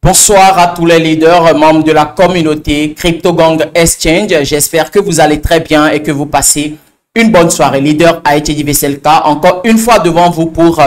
Bonsoir à tous les leaders, membres de la communauté CryptoGang Exchange. J'espère que vous allez très bien et que vous passez une bonne soirée. Leader Haïti VSLK, encore une fois devant vous pour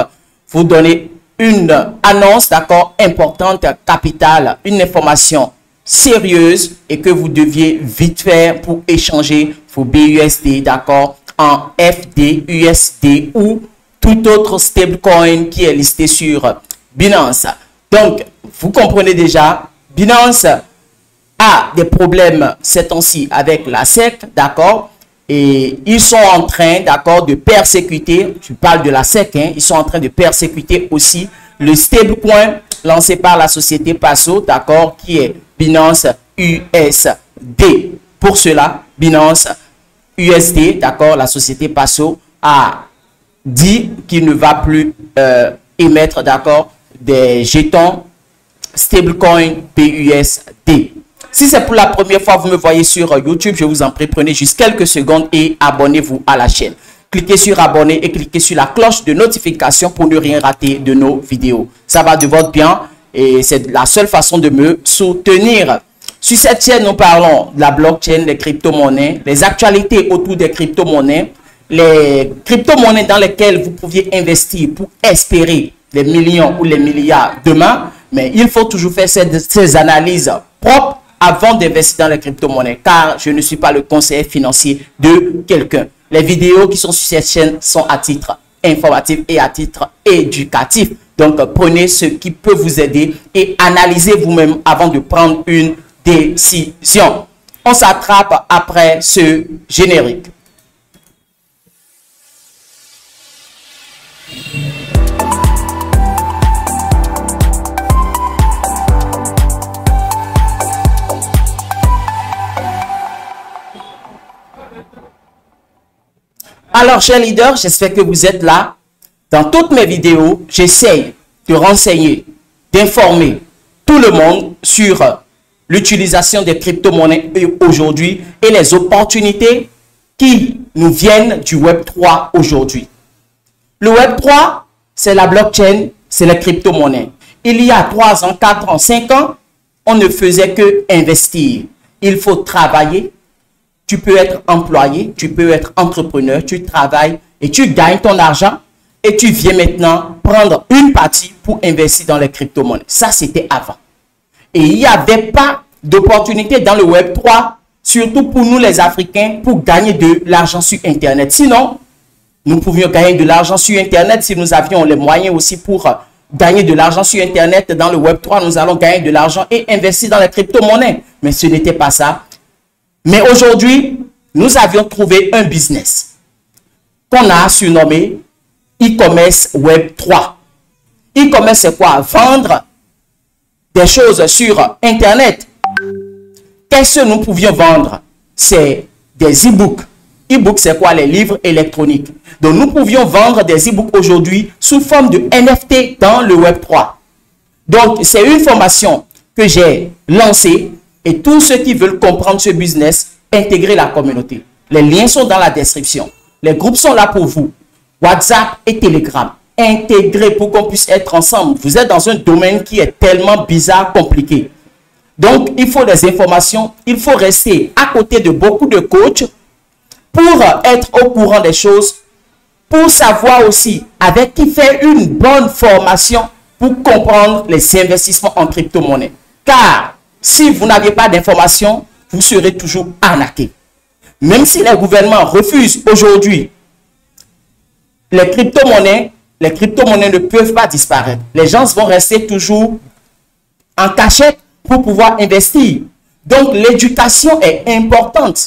vous donner une annonce, d'accord, importante, capitale, une information sérieuse et que vous deviez vite faire pour échanger vos BUSD, d'accord, en FD, USD ou tout autre stablecoin qui est listé sur Binance. Donc, vous comprenez déjà, Binance a des problèmes ces temps-ci avec la SEC, d'accord? Et ils sont en train, d'accord, de persécuter, je parle de la SEC, hein, ils sont en train de persécuter aussi le stablecoin lancé par la société Paxos, d'accord, qui est Binance USD. Pour cela, Binance USD, d'accord, la société Paxos a dit qu'il ne va plus émettre, d'accord, des jetons stablecoin BUSD. Si c'est pour la première fois vous me voyez sur YouTube, je vous en prie, prenez juste quelques secondes et abonnez-vous à la chaîne. Cliquez sur abonner et cliquez sur la cloche de notification pour ne rien rater de nos vidéos. Ça va de votre bien et c'est la seule façon de me soutenir. Sur cette chaîne, nous parlons de la blockchain, des crypto-monnaies, les actualités autour des crypto-monnaies, les crypto-monnaies dans lesquelles vous pouviez investir pour espérer les millions ou les milliards demain. Mais il faut toujours faire ces analyses propres avant d'investir dans les crypto-monnaies, car je ne suis pas le conseiller financier de quelqu'un. Les vidéos qui sont sur cette chaîne sont à titre informatif et à titre éducatif. Donc, prenez ce qui peut vous aider et analysez vous-même avant de prendre une décision. On s'attrape après ce générique. Alors, chers leaders, j'espère que vous êtes là. Dans toutes mes vidéos, j'essaye de renseigner, d'informer tout le monde sur l'utilisation des crypto-monnaies aujourd'hui et les opportunités qui nous viennent du Web3 aujourd'hui. Le Web3, c'est la blockchain, c'est les crypto-monnaies. Il y a 3 ans, 4 ans, 5 ans, on ne faisait que investir. Il faut travailler. Tu peux être employé, tu peux être entrepreneur, tu travailles et tu gagnes ton argent et tu viens maintenant prendre une partie pour investir dans les crypto-monnaies. Ça, c'était avant. Et il n'y avait pas d'opportunité dans le Web3, surtout pour nous les Africains, pour gagner de l'argent sur Internet. Sinon, nous pouvions gagner de l'argent sur Internet si nous avions les moyens aussi pour gagner de l'argent sur Internet. Dans le Web3, nous allons gagner de l'argent et investir dans les crypto-monnaies. Mais ce n'était pas ça. Mais aujourd'hui, nous avions trouvé un business qu'on a surnommé e-commerce Web 3. E-commerce, c'est quoi? Vendre des choses sur Internet. Qu'est-ce que nous pouvions vendre? C'est des e-books. E-books, c'est quoi? Les livres électroniques. Donc, nous pouvions vendre des e-books aujourd'hui sous forme de NFT dans le Web 3. Donc, c'est une formation que j'ai lancée. Et tous ceux qui veulent comprendre ce business, intégrer la communauté. Les liens sont dans la description. Les groupes sont là pour vous. WhatsApp et Telegram. Intégrés pour qu'on puisse être ensemble. Vous êtes dans un domaine qui est tellement bizarre, compliqué. Donc, il faut des informations. Il faut rester à côté de beaucoup de coachs pour être au courant des choses. Pour savoir aussi avec qui faire une bonne formation pour comprendre les investissements en crypto-monnaie. Car si vous n'avez pas d'informations, vous serez toujours arnaqué. Même si les gouvernements refusent aujourd'hui les crypto-monnaies ne peuvent pas disparaître. Les gens vont rester toujours en cachette pour pouvoir investir. Donc, l'éducation est importante.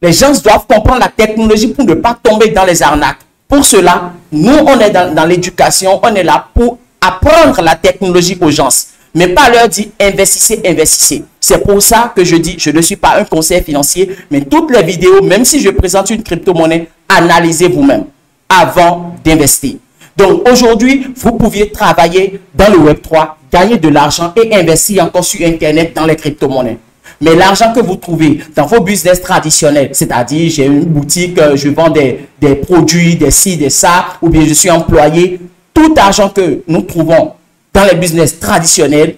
Les gens doivent comprendre la technologie pour ne pas tomber dans les arnaques. Pour cela, nous, on est dans l'éducation, on est là pour apprendre la technologie aux gens. Mais pas leur dire investissez, investissez. C'est pour ça que je dis, je ne suis pas un conseiller financier, mais toutes les vidéos, même si je présente une crypto-monnaie, analysez vous-même avant d'investir. Donc aujourd'hui, vous pouviez travailler dans le Web3, gagner de l'argent et investir encore sur Internet dans les crypto-monnaies. Mais l'argent que vous trouvez dans vos business traditionnels, c'est-à-dire j'ai une boutique, je vends des produits, des ci, des ça, ou bien je suis employé, tout argent que nous trouvons dans les business traditionnels,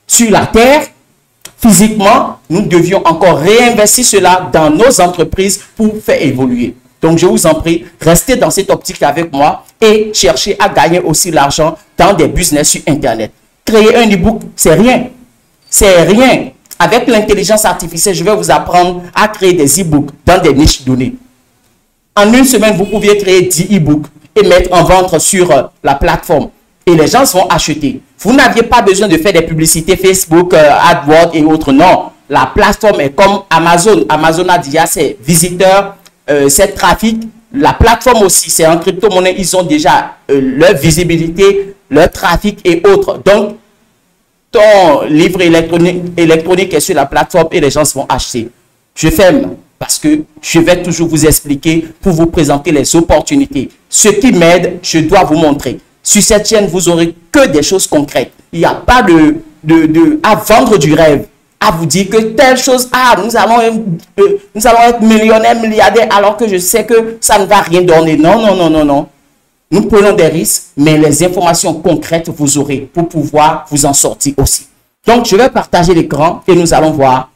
sur la terre. Physiquement, nous devions encore réinvestir cela dans nos entreprises pour faire évoluer. Donc, je vous en prie, restez dans cette optique avec moi et cherchez à gagner aussi l'argent dans des business sur Internet. Créer un e-book, c'est rien. C'est rien. Avec l'intelligence artificielle, je vais vous apprendre à créer des e-books dans des niches données. En une semaine, vous pouviez créer 10 e-books et mettre en vente sur la plateforme. Et les gens vont acheter. Vous n'aviez pas besoin de faire des publicités Facebook, AdWords et autres. Non, la plateforme est comme Amazon. Amazon a déjà ses visiteurs, ses trafics. La plateforme aussi, c'est en crypto-monnaie. Ils ont déjà leur visibilité, leur trafic et autres. Donc, ton livre électronique est sur la plateforme et les gens vont acheter. Je ferme parce que je vais toujours vous expliquer pour vous présenter les opportunités. Ce qui m'aide, je dois vous montrer. Sur cette chaîne, vous n'aurez que des choses concrètes. Il n'y a pas à vendre du rêve, à vous dire que telle chose, nous allons être millionnaires, milliardaires, alors que je sais que ça ne va rien donner. Non, non, non, non, non. Nous prenons des risques, mais les informations concrètes, vous aurez pour pouvoir vous en sortir aussi. Donc, je vais partager l'écran et nous allons voir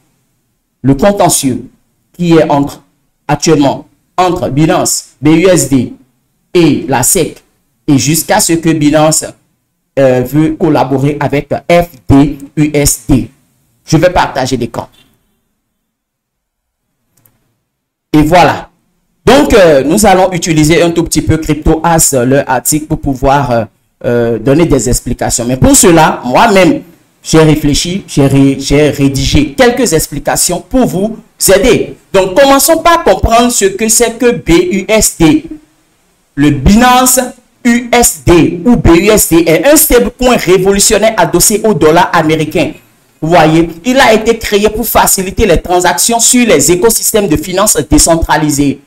le contentieux qui est actuellement entre Binance, BUSD et la SEC. Et jusqu'à ce que Binance veut collaborer avec FDUSD. Je vais partager l'écran. Et voilà. Donc, nous allons utiliser un tout petit peu CryptoAs, leur article, pour pouvoir donner des explications. Mais pour cela, moi-même, j'ai réfléchi, j'ai rédigé quelques explications pour vous aider. Donc, commençons par comprendre ce que c'est que BUSD. Le Binance USD ou BUSD est un stablecoin révolutionnaire adossé au dollar américain. Vous voyez, il a été créé pour faciliter les transactions sur les écosystèmes de finances décentralisés.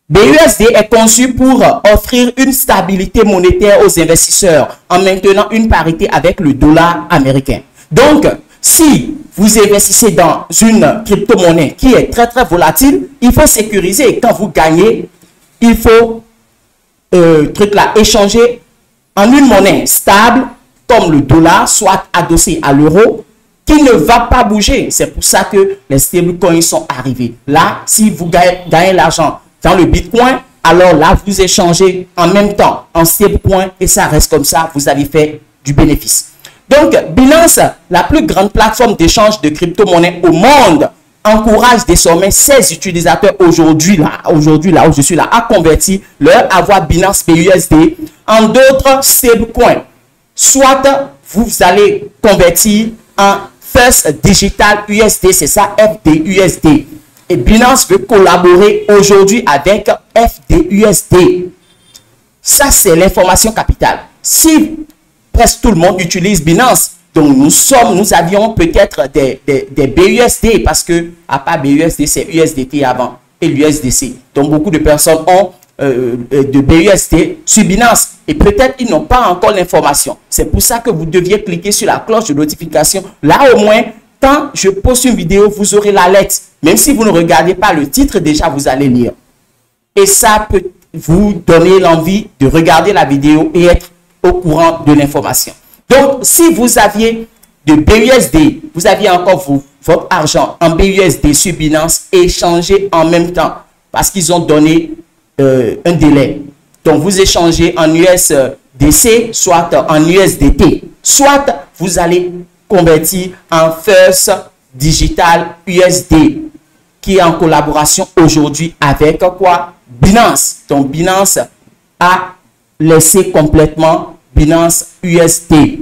BUSD est conçu pour offrir une stabilité monétaire aux investisseurs en maintenant une parité avec le dollar américain. Donc, si vous investissez dans une crypto-monnaie qui est très très volatile, il faut sécuriser. Quand vous gagnez, il faut échanger en une monnaie stable comme le dollar, soit adossé à l'euro, qui ne va pas bouger. C'est pour ça que les stablecoins sont arrivés. Là, si vous gagnez l'argent dans le Bitcoin, alors là, vous échangez en même temps en stablecoin et ça reste comme ça, vous avez fait du bénéfice. Donc, Binance, la plus grande plateforme d'échange de crypto-monnaies au monde, encourage désormais ses utilisateurs aujourd'hui là où je suis là, à convertir leur avoir Binance BUSD en d'autres stablecoins. Soit vous allez convertir en First Digital USD, c'est ça, FDUSD. Et Binance veut collaborer aujourd'hui avec FDUSD. Ça, c'est l'information capitale. Si presque tout le monde utilise Binance, donc nous avions peut-être des BUSD parce que, à part BUSD, c'est USDT avant et l'USDC. Donc, beaucoup de personnes ont de BUSD sur Binance et peut-être ils n'ont pas encore l'information. C'est pour ça que vous deviez cliquer sur la cloche de notification. Là, au moins, quand je poste une vidéo, vous aurez l'alerte. Même si vous ne regardez pas le titre, déjà, vous allez lire. Et ça peut vous donner l'envie de regarder la vidéo et être au courant de l'information. Donc, si vous aviez de BUSD, vous aviez encore votre argent en BUSD sur Binance, échangez en même temps parce qu'ils ont donné un délai. Donc, vous échangez en USDC, soit en USDT, soit vous allez convertir en First Digital USD, qui est en collaboration aujourd'hui avec quoi? Binance. Donc, Binance a laissé complètement Binance USD.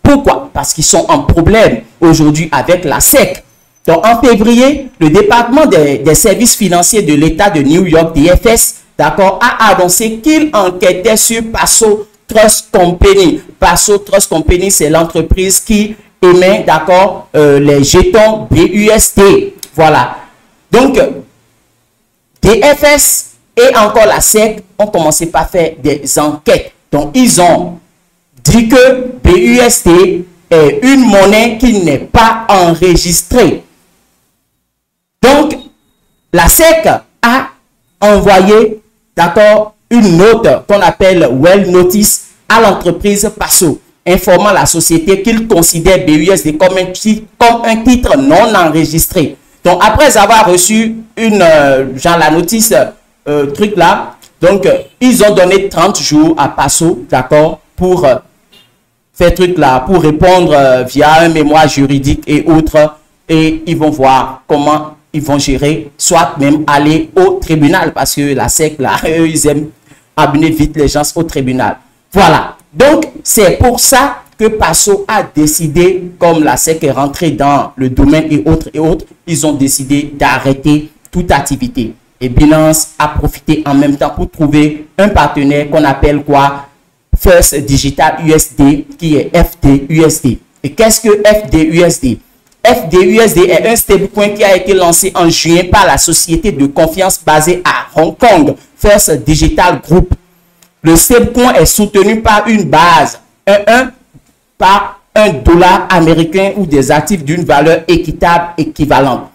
Pourquoi? Parce qu'ils sont en problème aujourd'hui avec la SEC. Donc, en février, le département des services financiers de l'État de New York, DFS, d'accord, a annoncé qu'il enquêtait sur Paxos Trust Company. Paxos Trust Company, c'est l'entreprise qui émet, d'accord, les jetons BUSD. Voilà. Donc, DFS et encore la SEC ont commencé par faire des enquêtes. Donc, ils ont dit que BUSD est une monnaie qui n'est pas enregistrée. Donc, la SEC a envoyé, d'accord, une note qu'on appelle Well Notice à l'entreprise Paxos. informant la société qu'il considère BUSD comme un titre non enregistré. Donc, après avoir reçu genre la notice, truc là, donc, ils ont donné 30 jours à Passo, d'accord, pour faire truc là, pour répondre via un mémoire juridique et autres. Et ils vont voir comment ils vont gérer, soit même aller au tribunal, parce que la SEC, là, eux, ils aiment amener vite les gens au tribunal. Voilà. Donc, c'est pour ça que Passo a décidé, comme la SEC est rentrée dans le domaine et autres, ils ont décidé d'arrêter toute activité. Et Binance a profité en même temps pour trouver un partenaire qu'on appelle quoi? First Digital USD, qui est FDUSD. Et qu'est-ce que FDUSD? FDUSD est un stablecoin qui a été lancé en juin par la société de confiance basée à Hong Kong, First Digital Group. Le stablecoin est soutenu par une base, par $1 américain ou des actifs d'une valeur équitable équivalente.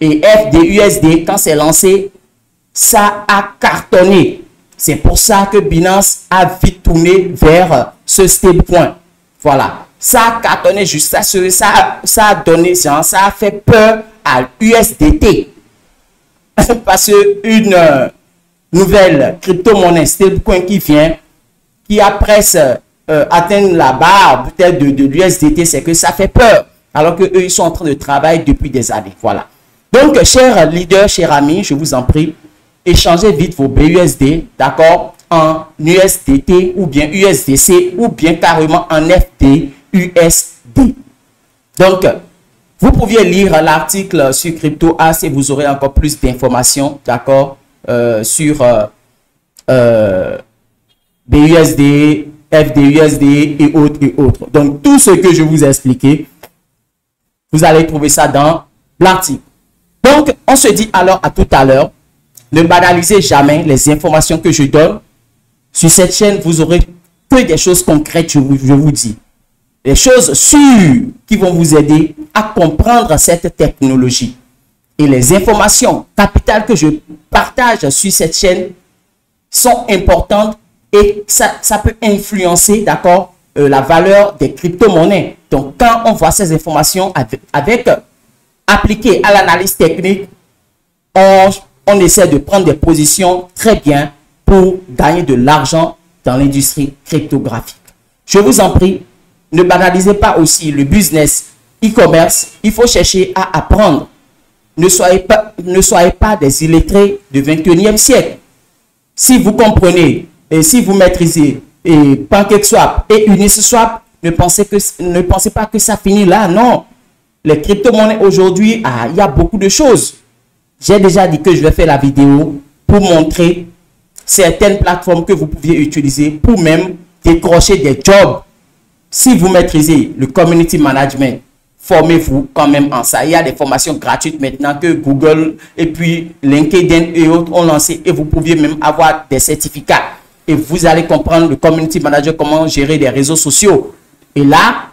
Et FDUSD, quand c'est lancé, ça a cartonné. C'est pour ça que Binance a vite tourné vers ce stablecoin. Voilà. Ça a cartonné juste ça a donné, ça a fait peur à l'USDT. Parce qu'une nouvelle crypto-monnaie stablecoin qui vient, qui a presque atteint la barre peut-être de l'USDT, c'est que ça fait peur. Alors qu'eux, ils sont en train de travailler depuis des années. Voilà. Donc, chers leaders, chers amis, je vous en prie, échangez vite vos BUSD, d'accord, en USDT ou bien USDC ou bien carrément en FDUSD. Donc, vous pouviez lire l'article sur CryptoAss et vous aurez encore plus d'informations, d'accord, sur BUSD, FDUSD et autres. Donc, tout ce que je vous ai expliqué, vous allez trouver ça dans l'article. Donc, on se dit alors à tout à l'heure. Ne banalisez jamais les informations que je donne. Sur cette chaîne, vous aurez que des choses concrètes, je vous dis. Des choses sûres qui vont vous aider à comprendre cette technologie. Et les informations capitales que je partage sur cette chaîne sont importantes et ça peut influencer, d'accord, la valeur des crypto-monnaies. Donc, quand on voit ces informations appliquées à l'analyse technique, on essaie de prendre des positions très bien pour gagner de l'argent dans l'industrie cryptographique. Je vous en prie, ne banalisez pas aussi le business e-commerce. Il faut chercher à apprendre. Ne soyez pas des illettrés du 21e siècle. Si vous comprenez et si vous maîtrisez PancakeSwap et Uniswap, ne pensez pas que ça finit là. Non. Les crypto-monnaies aujourd'hui, il y a beaucoup de choses. J'ai déjà dit que je vais faire la vidéo pour montrer certaines plateformes que vous pouviez utiliser pour même décrocher des jobs. Si vous maîtrisez le community management, formez-vous quand même en ça. Il y a des formations gratuites maintenant que Google et puis LinkedIn et autres ont lancé et vous pouviez même avoir des certificats. Et vous allez comprendre le community manager, comment gérer des réseaux sociaux. Et là,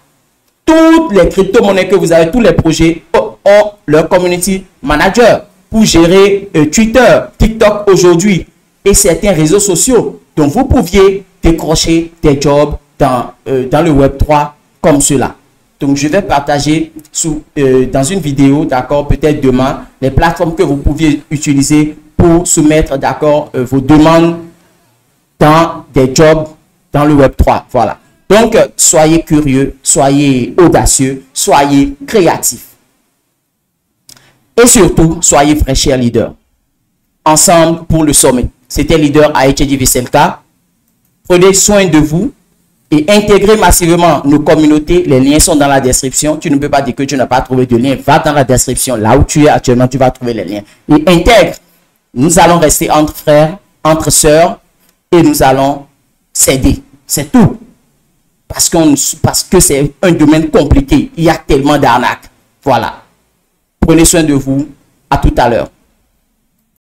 toutes les crypto-monnaies que vous avez, tous les projets ont leur community manager pour gérer Twitter, TikTok aujourd'hui et certains réseaux sociaux. Donc, vous pouviez décrocher des jobs dans le Web3 comme cela. Donc, je vais partager dans une vidéo, d'accord, peut-être demain, les plateformes que vous pouviez utiliser pour soumettre, d'accord, vos demandes dans des jobs dans le Web3. Voilà. Donc, soyez curieux, soyez audacieux, soyez créatifs. Et surtout, soyez vrais, chers leaders. Ensemble pour le sommet. C'était leader Aïtchédi Viselka. Prenez soin de vous et intégrez massivement nos communautés. Les liens sont dans la description. Tu ne peux pas dire que tu n'as pas trouvé de lien. Va dans la description. Là où tu es actuellement, tu vas trouver les liens. Et intègre. Nous allons rester entre frères, entre sœurs et nous allons s'aider. C'est tout. Parce que c'est un domaine compliqué. Il y a tellement d'arnaques. Voilà. Prenez soin de vous. À tout à l'heure.